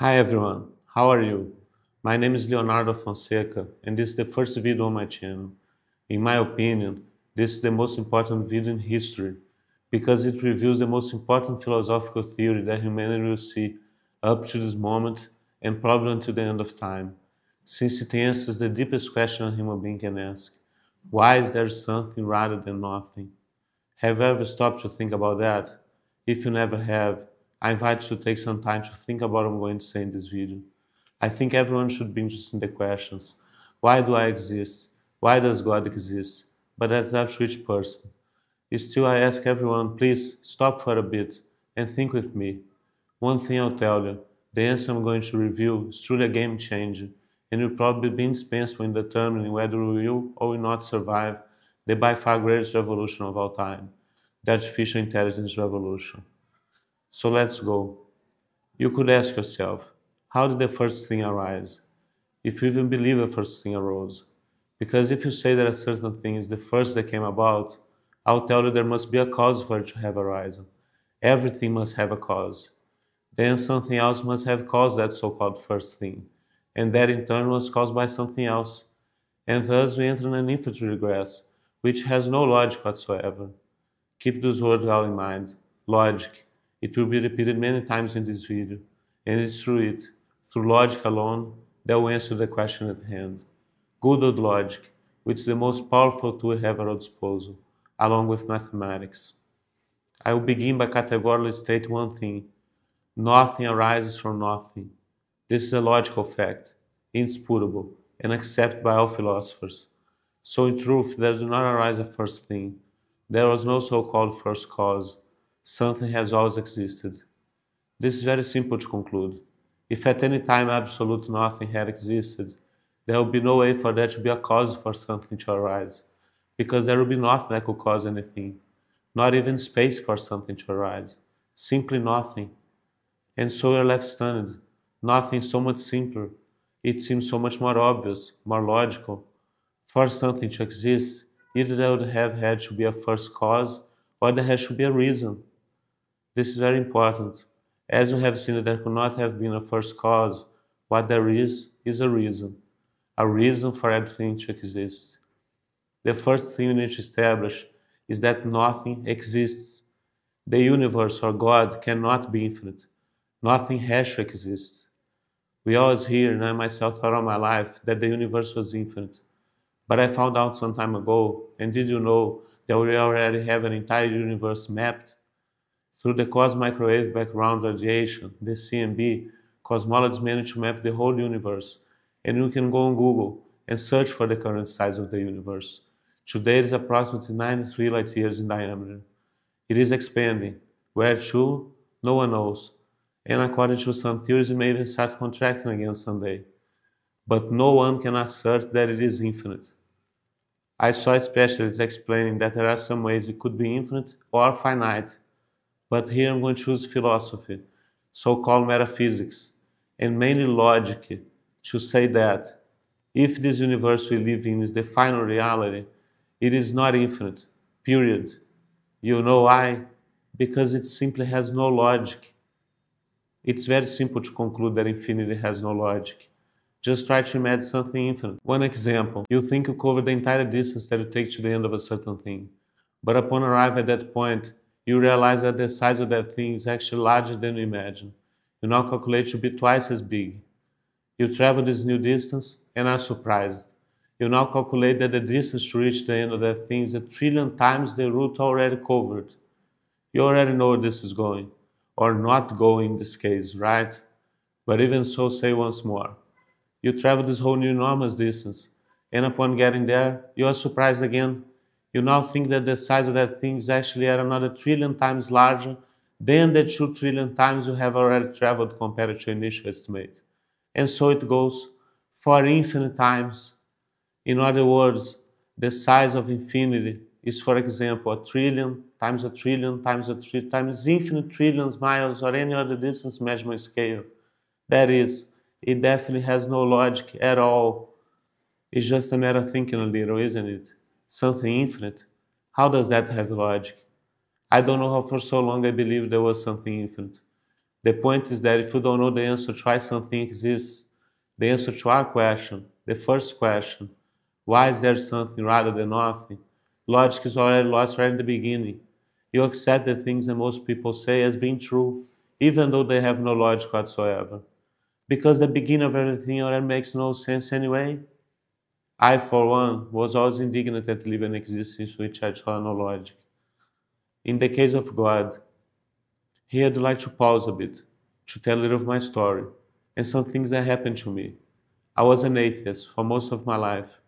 Hi everyone, how are you? My name is Leonardo Fonseca and this is the first video on my channel. In my opinion, this is the most important video in history because it reveals the most important philosophical theory that humanity will see up to this moment and probably until the end of time, since it answers the deepest question a human being can ask. Why is there something rather than nothing? Have you ever stopped to think about that? If you never have, I invite you to take some time to think about what I'm going to say in this video. I think everyone should be interested in the questions. Why do I exist? Why does God exist? But that's up to each person. Still, I ask everyone, please stop for a bit and think with me. One thing I'll tell you, the answer I'm going to reveal is truly a game changer and will probably be indispensable in determining whether we will or will not survive the by far greatest revolution of all time, the artificial intelligence revolution. So let's go. You could ask yourself, how did the first thing arise? If you even believe the first thing arose. Because if you say that a certain thing is the first that came about, I'll tell you there must be a cause for it to have arisen. Everything must have a cause. Then something else must have caused that so-called first thing, and that in turn was caused by something else. And thus we enter in an infinite regress, which has no logic whatsoever. Keep those words well in mind. Logic. It will be repeated many times in this video, and it's through it, through logic alone, that we answer the question at hand. Good old logic, which is the most powerful tool we have at our disposal, along with mathematics. I will begin by categorically stating one thing. Nothing arises from nothing. This is a logical fact, indisputable, and accepted by all philosophers. So in truth, there did not arise a first thing. There was no so-called first cause. Something has always existed. This is very simple to conclude. If at any time absolute nothing had existed, there would be no way for there to be a cause for something to arise, because there would be nothing that could cause anything, not even space for something to arise. Simply nothing. And so you're left stunned. Nothing so much simpler. It seems so much more obvious, more logical. For something to exist, either there would have had to be a first cause or there has to be a reason. This is very important. As we have seen that there could not have been a first cause, what there is a reason for everything to exist. The first thing we need to establish is that nothing exists. The universe or God cannot be infinite. Nothing has to exist. We always hear, and I myself thought all my life, that the universe was infinite. But I found out some time ago, and did you know that we already have an entire universe mapped? Through the cosmic microwave background radiation, the CMB, cosmologists managed to map the whole universe, and you can go on Google and search for the current size of the universe. Today it is approximately 93 light years in diameter. It is expanding. Where to? No one knows. And according to some theories, it may even start contracting again someday. But no one can assert that it is infinite. I saw specialists explaining that there are some ways it could be infinite or finite, but here I'm going to choose philosophy, so-called metaphysics, and mainly logic to say that if this universe we live in is the final reality, it is not infinite, period. You know why? Because it simply has no logic. It's very simple to conclude that infinity has no logic. Just try to imagine something infinite. One example, you think you cover the entire distance that you take to the end of a certain thing. But upon arriving at that point, you realize that the size of that thing is actually larger than you imagine. You now calculate to be twice as big. You travel this new distance and are surprised. You now calculate that the distance to reach the end of that thing is 1,000,000,000 times the route already covered. You already know where this is going, or not going in this case, right? But even so, say once more. You travel this whole new enormous distance, and upon getting there, you are surprised again. You now think that the size of that thing is actually at another 1,000,000,000 times larger than the 2,000,000,000,000 times you have already traveled compared to your initial estimate. And so it goes for infinite times. In other words, the size of infinity is, for example, 1,000,000,000 times 1,000,000,000 times 1,000,000,000 times infinite trillions miles or any other distance measurement scale. That is, it definitely has no logic at all. It's just a matter of thinking a little, isn't it? Something infinite. How does that have logic? I don't know how for so long I believed there was something infinite. The point is that if you don't know the answer to why something exists, the answer to our question, the first question, why is there something rather than nothing, logic is already lost right in the beginning. You accept the things that most people say as being true, even though they have no logic whatsoever. Because the beginning of everything already makes no sense anyway. I, for one, was always indignant at living an existence which I saw no logic. In the case of God, here I'd like to pause a bit, to tell a little of my story, and some things that happened to me. I was an atheist for most of my life,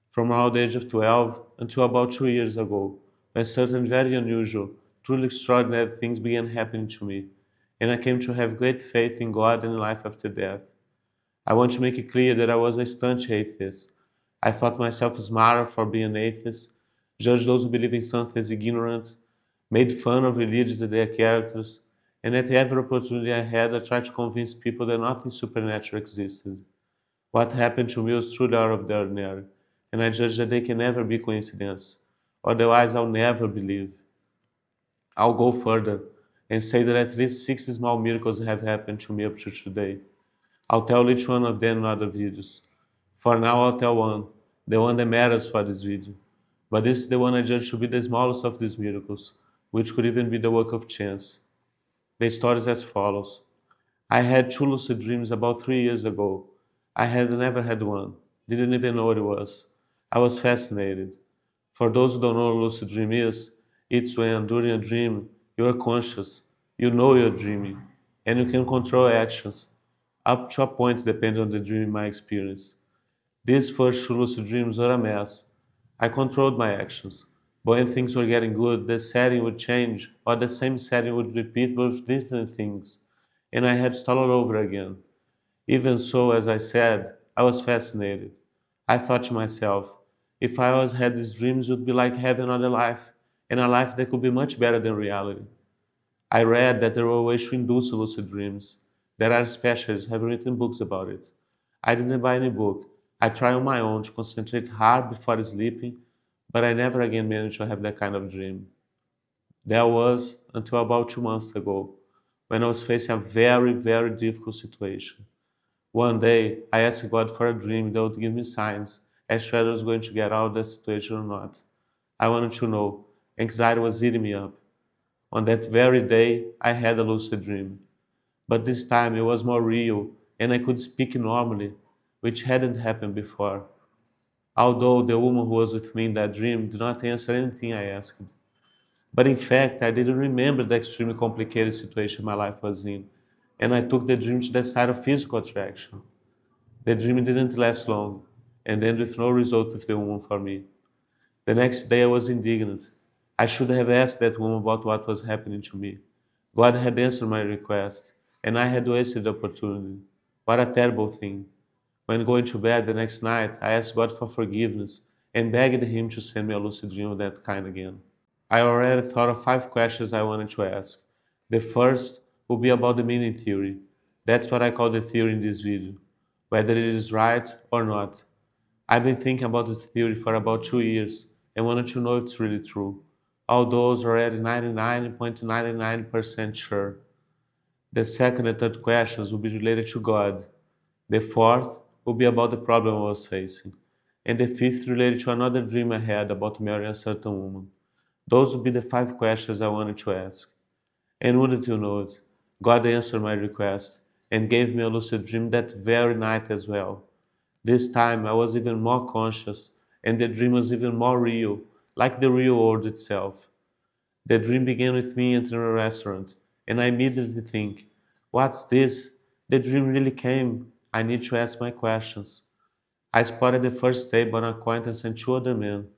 from around the age of 12 until about 2 years ago, when certain very unusual, truly extraordinary things began happening to me, and I came to have great faith in God and in life after death. I want to make it clear that I was a staunch atheist. I thought myself smarter for being an atheist, judged those who believe in something as ignorant, made fun of religions and their characters, and at every opportunity I had, I tried to convince people that nothing supernatural existed. What happened to me was truly out of the ordinary, and I judge that they can never be coincidence. Otherwise, I'll never believe. I'll go further and say that at least 6 small miracles have happened to me up to today. I'll tell each one of them in other videos. For now, I'll tell one, the one that matters for this video. But this is the one I judge to be the smallest of these miracles, which could even be the work of chance. The story is as follows. I had two lucid dreams about 3 years ago. I had never had one, didn't even know what it was. I was fascinated. For those who don't know what lucid dream is, it's when during a dream you are conscious, you know you're dreaming, and you can control actions, up to a point depending on the dream in my experience. These first two lucid dreams were a mess. I controlled my actions, but when things were getting good, the setting would change, or the same setting would repeat but with different things, and I had to start all over again. Even so, as I said, I was fascinated. I thought to myself, if I always had these dreams, it would be like having another life, and a life that could be much better than reality. I read that there were ways to induce lucid dreams. There are specialists who have written books about it. I didn't buy any book. I tried on my own to concentrate hard before sleeping, but I never again managed to have that kind of dream. That was until about 2 months ago, when I was facing a very, very difficult situation. One day, I asked God for a dream that would give me signs as to whether I was going to get out of that situation or not. I wanted to know. Anxiety was eating me up. On that very day, I had a lucid dream. But this time it was more real and I could speak normally, which hadn't happened before. Although the woman who was with me in that dream did not answer anything I asked. But in fact, I didn't remember the extremely complicated situation my life was in, and I took the dream to the side of physical attraction. The dream didn't last long, and ended with no result with the woman for me. The next day I was indignant. I should have asked that woman about what was happening to me. God had answered my request, and I had wasted the opportunity. What a terrible thing. When going to bed the next night, I asked God for forgiveness and begged Him to send me a lucid dream of that kind again. I already thought of 5 questions I wanted to ask. The first will be about the meaning theory. That's what I call the theory in this video, whether it is right or not. I've been thinking about this theory for about 2 years and wanted to know if it's really true. Although I was already 99.99% sure. The second and third questions will be related to God. The fourth will be about the problem I was facing. And the fifth related to another dream I had about marrying a certain woman. Those would be the 5 questions I wanted to ask. And wouldn't you know it, God answered my request and gave me a lucid dream that very night as well. This time I was even more conscious and the dream was even more real, like the real world itself. The dream began with me entering a restaurant, and I immediately think, what's this? The dream really came. I need to ask my questions. I spotted the first table an acquaintance and two other men.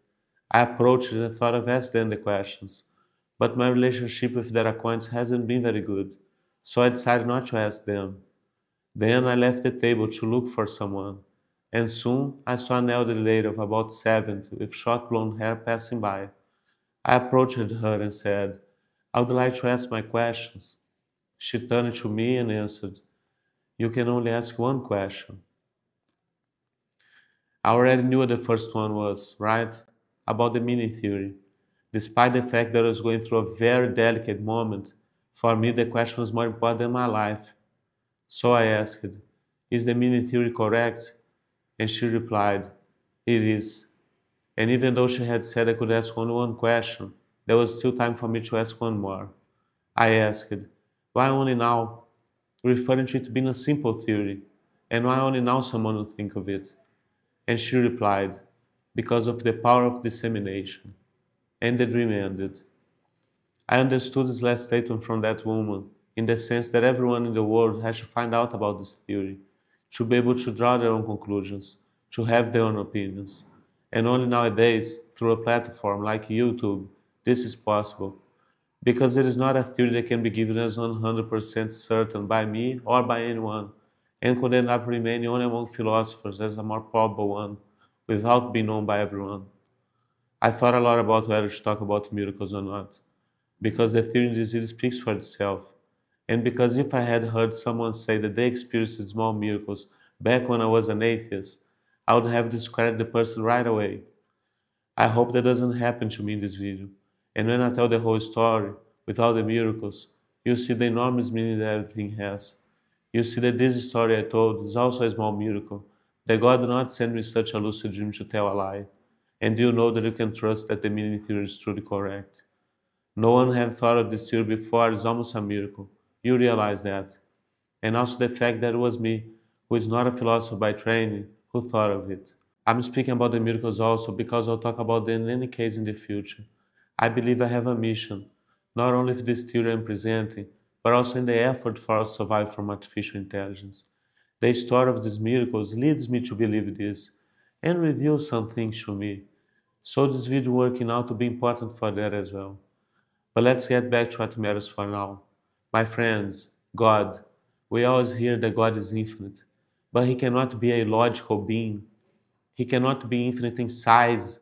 I approached it and thought of asking them the questions, but my relationship with that acquaintance hasn't been very good, so I decided not to ask them. Then I left the table to look for someone, and soon I saw an elderly lady of about 70 with short blonde hair passing by. I approached her and said, I would like to ask my questions. She turned to me and answered, you can only ask one question. I already knew what the first one was, right? About the meaning theory. Despite the fact that I was going through a very delicate moment, For me, the question was more important than my life. So I asked, is the meaning theory correct? And she replied, it is. And even though she had said I could ask only one question, there was still time for me to ask one more. I asked, why only now? Referring to it being a simple theory, and why only now someone would think of it? And she replied, because of the power of dissemination. And the dream ended. I understood this last statement from that woman in the sense that everyone in the world has to find out about this theory, to be able to draw their own conclusions, to have their own opinions. And only nowadays, through a platform like YouTube, this is possible. Because it is not a theory that can be given as 100% certain by me or by anyone, and could end up remaining only among philosophers as a more probable one, without being known by everyone. I thought a lot about whether to talk about miracles or not, because the theory in disease speaks for itself, and because if I had heard someone say that they experienced small miracles back when I was an atheist, I would have discredited the person right away. I hope that doesn't happen to me in this video, and when I tell the whole story, with all the miracles, you'll see the enormous meaning that everything has. You'll see that this story I told is also a small miracle, that God did not send me such a lucid dream to tell a lie, and you know that you can trust that the meaning theory is truly correct. No one had thought of this theory before is almost a miracle. You realize that. And also the fact that it was me, who is not a philosopher by training, who thought of it. I'm speaking about the miracles also because I'll talk about them in any case in the future. I believe I have a mission, not only with this theory I'm presenting, but also in the effort for us to survive from artificial intelligence. The story of these miracles leads me to believe this and reveals some things to me. So this video working out to be important for that as well. But let's get back to what matters for now. My friends, God. We always hear that God is infinite, but He cannot be a logical being. He cannot be infinite in size,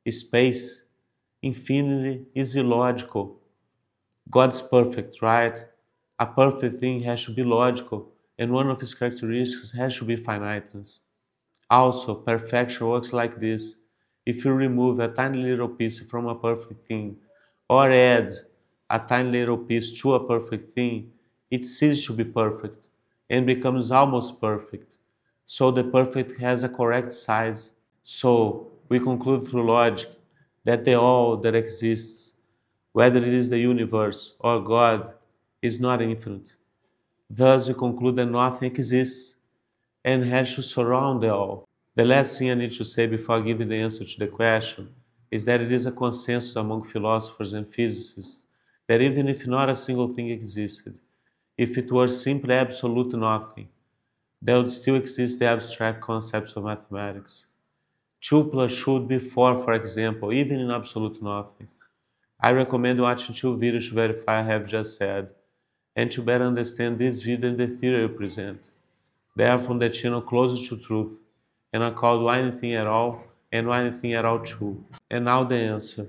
space. Infinity is illogical. God's perfect, right? A perfect thing has to be logical, and one of its characteristics has to be finiteness. Also, perfection works like this. If you remove a tiny little piece from a perfect thing, or add a tiny little piece to a perfect thing, it ceases to be perfect and becomes almost perfect. So the perfect has a correct size. So we conclude through logic that the all that exists, whether it is the universe or God, is not infinite. Thus we conclude that nothing exists and has to surround the all. The last thing I need to say before giving the answer to the question is that it is a consensus among philosophers and physicists that even if not a single thing existed, if it were simply absolute nothing, there would still exist the abstract concepts of mathematics. 2 plus 2 would be 4, for example, even in absolute nothing. I recommend watching 2 videos to verify I have just said, and to better understand this video and the theory I present. They are from the channel Closer to Truth, and are called Why Anything at All and Why Anything at All 2. And now the answer.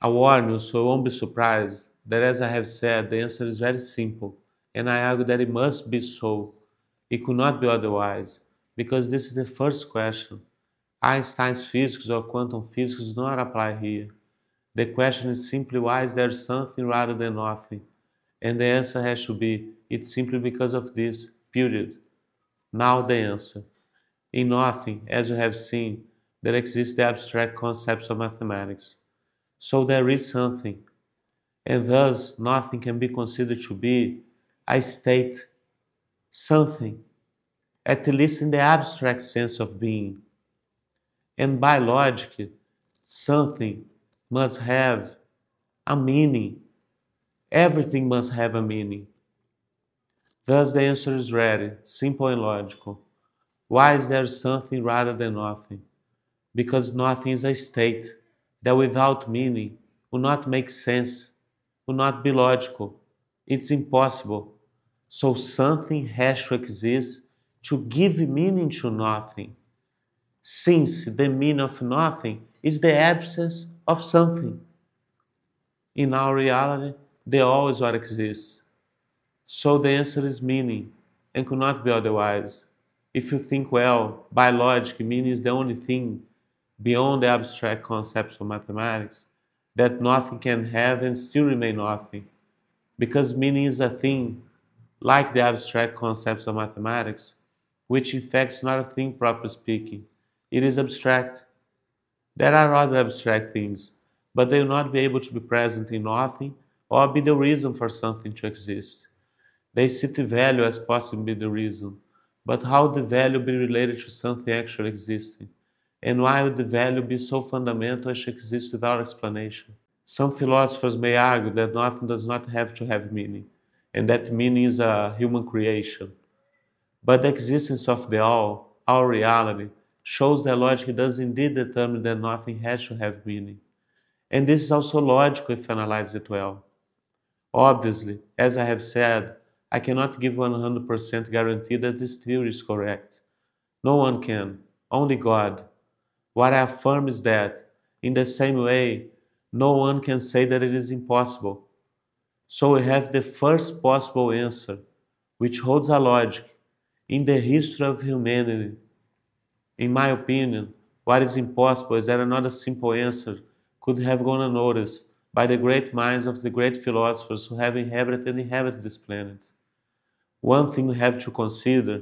I warn you, so you won't be surprised, that as I have said, the answer is very simple, and I argue that it must be so. It could not be otherwise, because this is the first question. Einstein's physics or quantum physics do not apply here. The question is simply why is there something rather than nothing? And the answer has to be, it's simply because of this, period. Now the answer. In nothing, as you have seen, there exist the abstract concepts of mathematics. So there is something, and thus nothing can be considered to be a state, something, at least in the abstract sense of being. And by logic, something must have a meaning. Everything must have a meaning. Thus the answer is ready, simple and logical. Why is there something rather than nothing? Because nothing is a state that without meaning will not make sense, will not be logical. It's impossible. So something has to exist to give meaning to nothing, since the meaning of nothing is the absence of something. In our reality, there always what exists. So the answer is meaning, and could not be otherwise. If you think well, by logic, meaning is the only thing beyond the abstract concepts of mathematics that nothing can have and still remain nothing. because meaning is a thing, like the abstract concepts of mathematics, which in fact is not a thing properly speaking. It is abstract. There are other abstract things, but they will not be able to be present in nothing or be the reason for something to exist. They see the value as possibly the reason, but how the value be related to something actually existing? And why would the value be so fundamental as to exist without explanation? Some philosophers may argue that nothing does not have to have meaning, and that meaning is a human creation. But the existence of the all, our reality, shows that logic does indeed determine that nothing has to have meaning. And this is also logical if analyzed it well. Obviously, as I have said, I cannot give 100% guarantee that this theory is correct. No one can, only God. What I affirm is that, in the same way, no one can say that it is impossible. So we have the first possible answer, which holds a logic in the history of humanity. In my opinion, what is impossible is that another simple answer could have gone unnoticed by the great minds of the great philosophers who have inhabited this planet. One thing we have to consider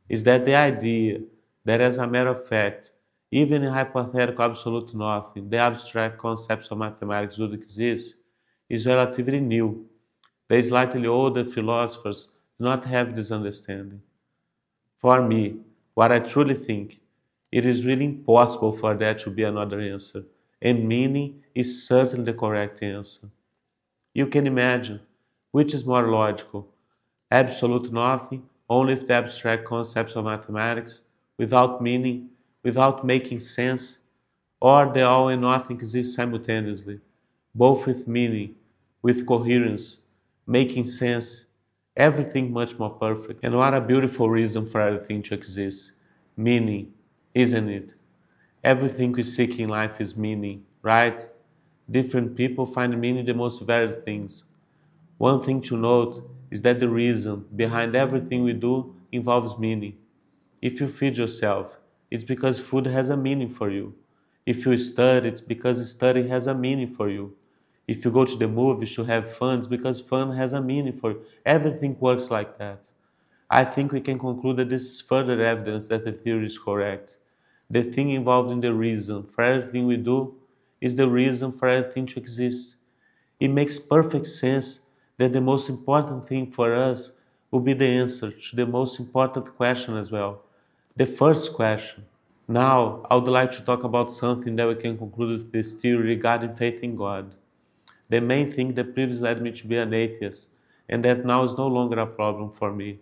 is that the idea that, as a matter of fact, even in hypothetical absolute nothing, the abstract concepts of mathematics would exist, is relatively new. The slightly older philosophers do not have this understanding. For me, what I truly think, it is really impossible for there to be another answer, and meaning is certainly the correct answer. You can imagine which is more logical: absolute nothing, only if the abstract concepts of mathematics, without meaning, without making sense, or the all and nothing exist simultaneously, both with meaning, with coherence, making sense, everything much more perfect. And what a beautiful reason for everything to exist. Meaning, isn't it? Everything we seek in life is meaning, right? Different people find meaning in the most varied things. One thing to note is that the reason behind everything we do involves meaning. If you feed yourself, it's because food has a meaning for you. If you study, it's because study has a meaning for you. If you go to the movies to have fun, it's because fun has a meaning for you. Everything works like that. I think we can conclude that this is further evidence that the theory is correct. The thing involved in the reason for everything we do is the reason for everything to exist. It makes perfect sense that the most important thing for us will be the answer to the most important question as well. The first question. Now, I would like to talk about something that we can conclude with this theory regarding faith in God. The main thing that previously led me to be an atheist, and that now is no longer a problem for me.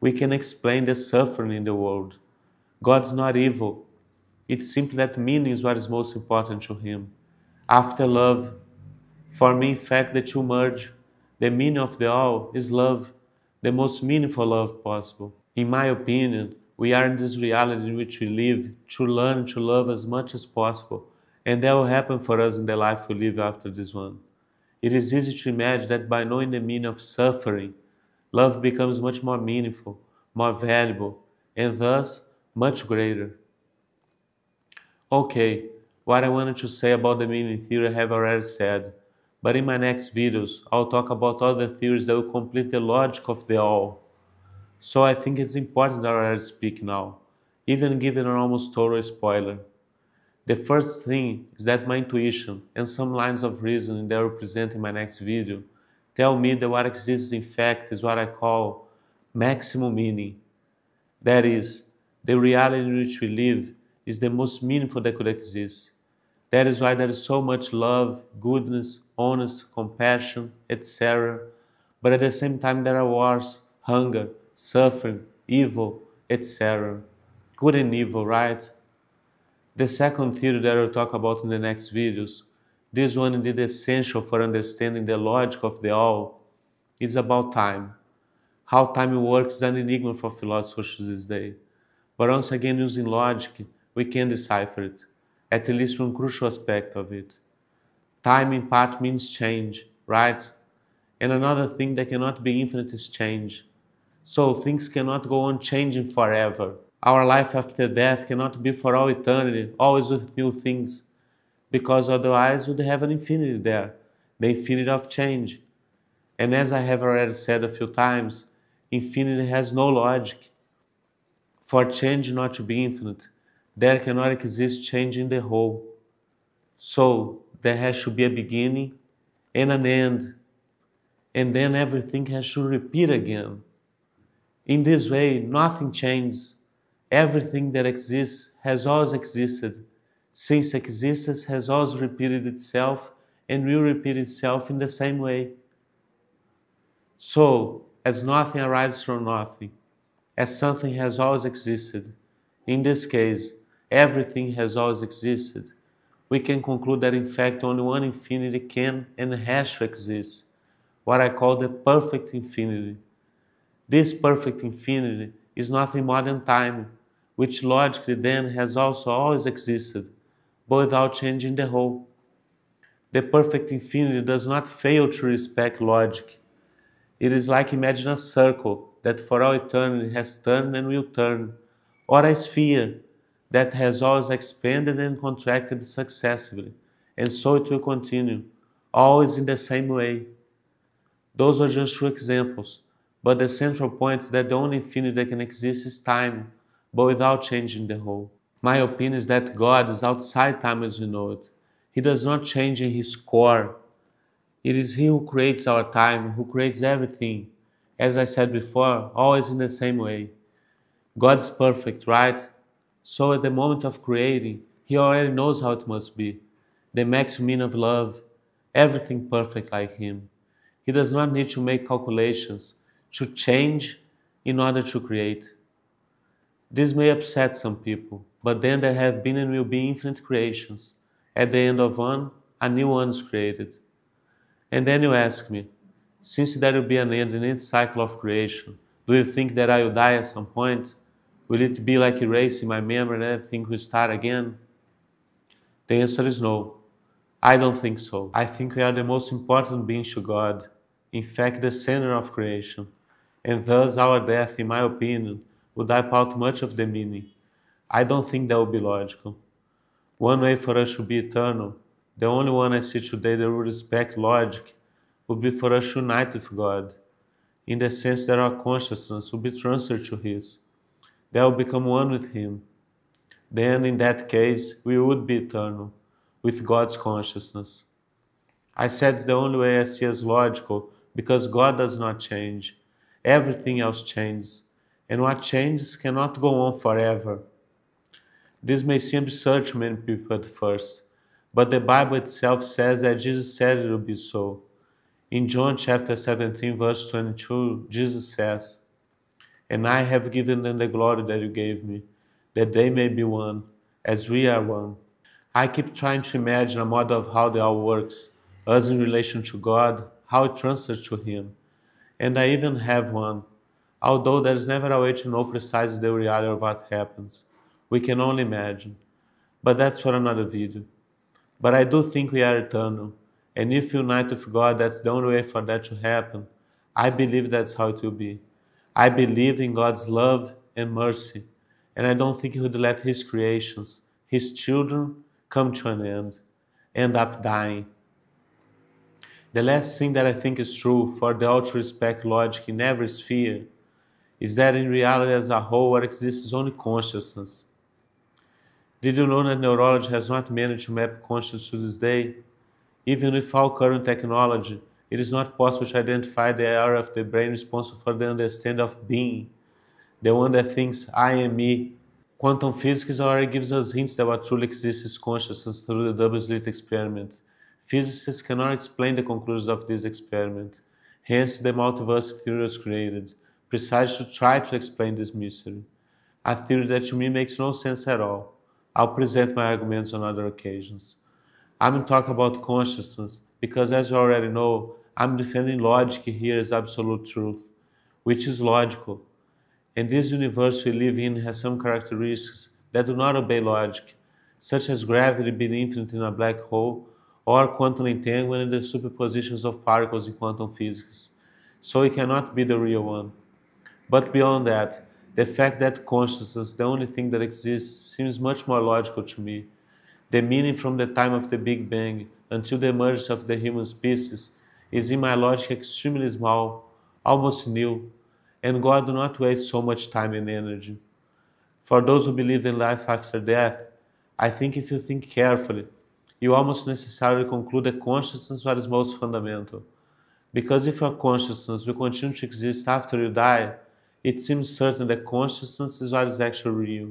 We can explain the suffering in the world. God's not evil. It's simply that meaning is what is most important to Him. After love, for me, in fact, the two merge. The meaning of the all is love, the most meaningful love possible. In my opinion, we are in this reality in which we live to learn to love as much as possible, and that will happen for us in the life we live after this one. It is easy to imagine that by knowing the meaning of suffering, love becomes much more meaningful, more valuable, and thus much greater. Okay, what I wanted to say about the meaning theory I have already said, but in my next videos I'll talk about other theories that will complete the logic of the all. So I think it's important that I already speak now, even giving an almost total spoiler. The first thing is that my intuition and some lines of reasoning that I will present in my next video tell me that what exists in fact is what I call maximum meaning. That is, the reality in which we live is the most meaningful that could exist. That is why there is so much love, goodness, honesty, compassion, etc. But at the same time there are wars, hunger, suffering, evil, etc. Good and evil, right? The second theory that I'll talk about in the next videos, this one indeed essential for understanding the logic of the all, is about time. How time works is an enigma for philosophers to this day. But once again, using logic, we can decipher it, at least one crucial aspect of it. Time in part means change, right? And another thing that cannot be infinite is change. So things cannot go on changing forever. Our life after death cannot be for all eternity, always with new things, because otherwise we'd have an infinity there, the infinity of change. And as I have already said a few times, infinity has no logic. For change not to be infinite, there cannot exist change in the whole. So there has to be a beginning and an end, and then everything has to repeat again. In this way, nothing changes. Everything that exists has always existed, since existence has always repeated itself and will repeat itself in the same way. So, as nothing arises from nothing, as something has always existed, in this case, everything has always existed, we can conclude that in fact only one infinity can and has to exist, what I call the perfect infinity. This perfect infinity is nothing more than time, which logically then has also always existed, but without changing the whole. The perfect infinity does not fail to respect logic. It is like imagine a circle that for all eternity has turned and will turn, or a sphere that has always expanded and contracted successively, and so it will continue, always in the same way. Those are just two examples, but the central point is that the only infinity that can exist is time, but without changing the whole. My opinion is that God is outside time as we know it. He does not change in his core. It is He who creates our time, who creates everything. As I said before, always in the same way. God's perfect, right? So at the moment of creating, He already knows how it must be. The maximum meaning of love, everything perfect like Him. He does not need to make calculations, to change in order to create. This may upset some people, but then there have been and will be infinite creations. At the end of one, a new one is created. And then you ask me, since there will be an end in each cycle of creation, do you think that I will die at some point? Will it be like erasing my memory and everything will start again? The answer is no. I don't think so. I think we are the most important beings to God, in fact, the center of creation, and thus our death, in my opinion, would wipe out much of the meaning. I don't think that would be logical. One way for us to be eternal, the only one I see today that would respect logic, would be for us to unite with God, in the sense that our consciousness will be transferred to His. That will become one with Him. Then, in that case, we would be eternal, with God's consciousness. I said it's the only way I see as logical, because God does not change. Everything else changes, and what changes cannot go on forever. This may seem absurd to many people at first, but the Bible itself says that Jesus said it would be so. In John chapter 17, verse 22, Jesus says, "And I have given them the glory that you gave me, that they may be one, as we are one." I keep trying to imagine a model of how it all works, us in relation to God, how it transfers to Him. And I even have one, although there is never a way to know precisely the reality of what happens. We can only imagine. But that's for another video. But I do think we are eternal, and if you unite with God, that's the only way for that to happen. I believe that's how it will be. I believe in God's love and mercy, and I don't think He would let His creations, His children, come to an end up dying. The last thing that I think is true for the all to respect logic in every sphere is that in reality as a whole what exists is only consciousness. Did you know that neurology has not managed to map consciousness to this day? Even with all current technology, it is not possible to identify the area of the brain responsible for the understanding of being, the one that thinks I am me. Quantum physics already gives us hints that what truly exists is consciousness through the double-slit experiment. Physicists cannot explain the conclusions of this experiment. Hence, the multiverse theory was created, precisely to try to explain this mystery. A theory that to me makes no sense at all. I'll present my arguments on other occasions. I'm talking about consciousness because, as you already know, I'm defending logic here as absolute truth, which is logical. And this universe we live in has some characteristics that do not obey logic, such as gravity being infinite in a black hole or quantum entanglement in the superpositions of particles in quantum physics. So it cannot be the real one. But beyond that, the fact that consciousness is the only thing that exists seems much more logical to me. The meaning from the time of the Big Bang until the emergence of the human species is in my logic extremely small, almost nil, and God do not waste so much time and energy. For those who believe in life after death, I think if you think carefully, you almost necessarily conclude that consciousness what is most fundamental. Because if your consciousness will continue to exist after you die, it seems certain that consciousness is what is actually real.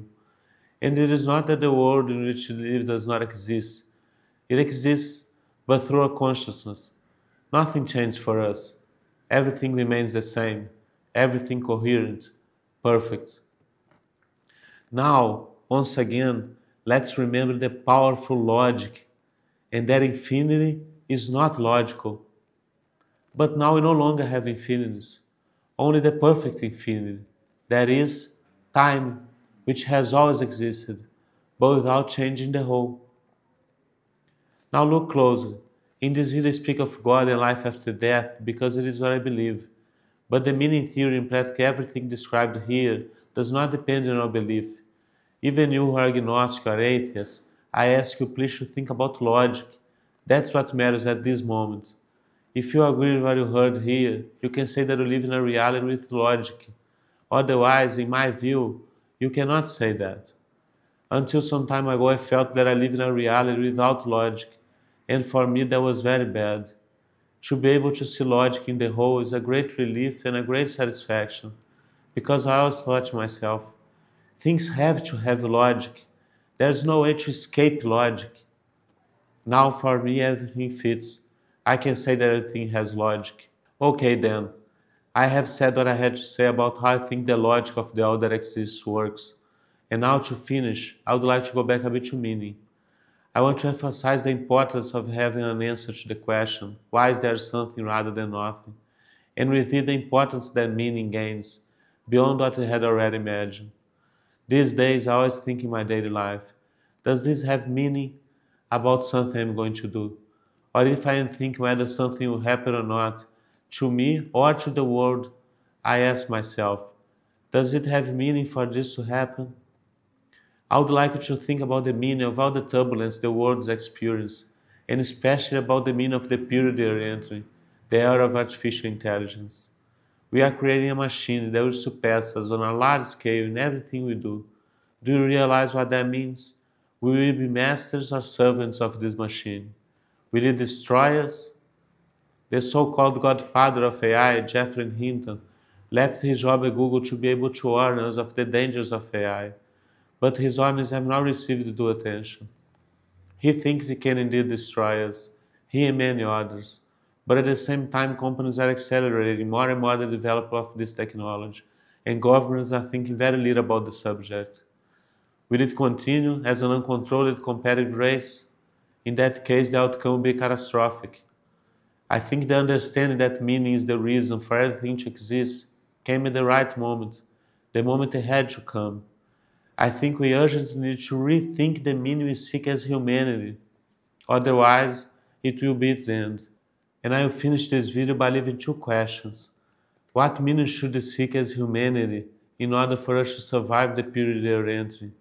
And it is not that the world in which you live does not exist. It exists, but through our consciousness. Nothing changed for us. Everything remains the same. Everything coherent, perfect. Now, once again, let's remember the powerful logic and that infinity is not logical. But now we no longer have infinities, only the perfect infinity, that is, time, which has always existed, but without changing the whole. Now look closely. In this video I speak of God and life after death because it is what I believe. But the meaning theory and practically everything described here does not depend on our belief. Even you who are agnostic or atheist, I ask you please to think about logic. That's what matters at this moment. If you agree with what you heard here, you can say that you live in a reality with logic. Otherwise, in my view, you cannot say that. Until some time ago, I felt that I live in a reality without logic, and for me that was very bad. To be able to see logic in the whole is a great relief and a great satisfaction, because I always thought to myself, things have to have logic. There's no way to escape logic. Now for me everything fits. I can say that everything has logic. Okay then, I have said what I had to say about how I think the logic of the all that exists works. And now to finish, I would like to go back a bit to meaning. I want to emphasize the importance of having an answer to the question, why is there something rather than nothing? And with it the importance that meaning gains, beyond what I had already imagined. These days I always think in my daily life, does this have meaning about something I'm going to do? Or if I am thinking whether something will happen or not, to me or to the world, I ask myself, does it have meaning for this to happen? I would like you to think about the meaning of all the turbulence the world's experienced, and especially about the meaning of the period they are entering, the era of artificial intelligence. We are creating a machine that will surpass us on a large scale in everything we do. Do you realize what that means? We will be masters or servants of this machine. Will it destroy us? The so-called godfather of AI, Geoffrey Hinton, left his job at Google to be able to warn us of the dangers of AI, but his warnings have not received due attention. He thinks he can indeed destroy us, he and many others, but at the same time companies are accelerating more and more the development of this technology, and governments are thinking very little about the subject. Will it continue as an uncontrolled competitive race? In that case, the outcome will be catastrophic. I think the understanding that meaning is the reason for everything to exist came at the right moment, the moment it had to come. I think we urgently need to rethink the meaning we seek as humanity, otherwise it will be its end. And I will finish this video by leaving two questions. What meaning should we seek as humanity in order for us to survive the period we are entering?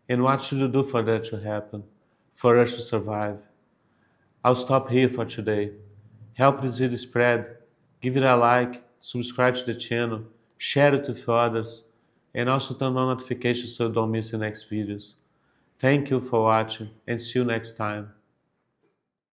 And what should we do for that to happen, for us to survive? I'll stop here for today. Help this video spread, give it a like, subscribe to the channel, share it with others, and also turn on notifications so you don't miss the next videos. Thank you for watching and see you next time.